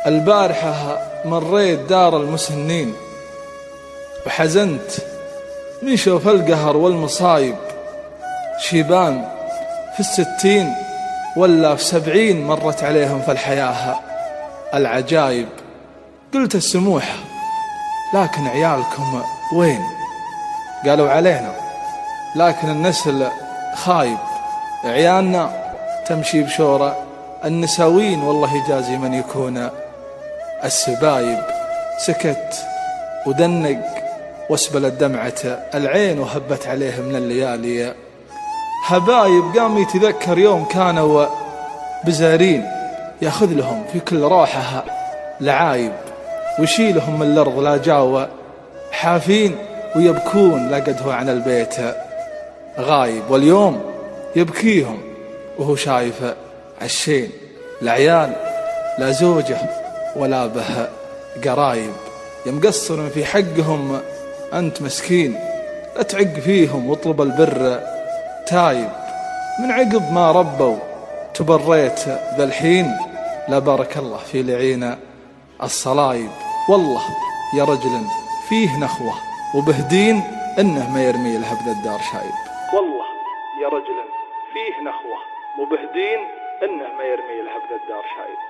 البارحة مريت دار المسنين وحزنت من شوف القهر والمصايب، شيبان في 60 ولا في 70 مرت عليهم في الحياة العجايب. قلت السموحة لكن عيالكم وين؟ قالوا علينا لكن النسل خايب، عيالنا تمشي بشورة النساوين والله يجازي من يكون السبايب. سكت ودنق واسبلت دمعة العين وهبت عليه من الليالي هبايب. قام يتذكر يوم كانوا بزارين ياخذ لهم في كل روحها لعايب، ويشيلهم من الأرض لا جاوا حافين ويبكون لقد هو عن البيت غايب. واليوم يبكيهم وهو شايف عشين، العيال لا زوجه ولا به قرايب. يمقصر في حقهم أنت مسكين، لا تعق فيهم واطلب البر تايب. من عقب ما ربوا تبريت ذا الحين، لا بارك الله في لعين الصلايب. والله يا رجل فيه نخوة وبهدين إنه ما يرمي له بذا الدار شايب. والله يا رجل فيه نخوة وبهدين إنه ما يرمي له بذا الدار شايب.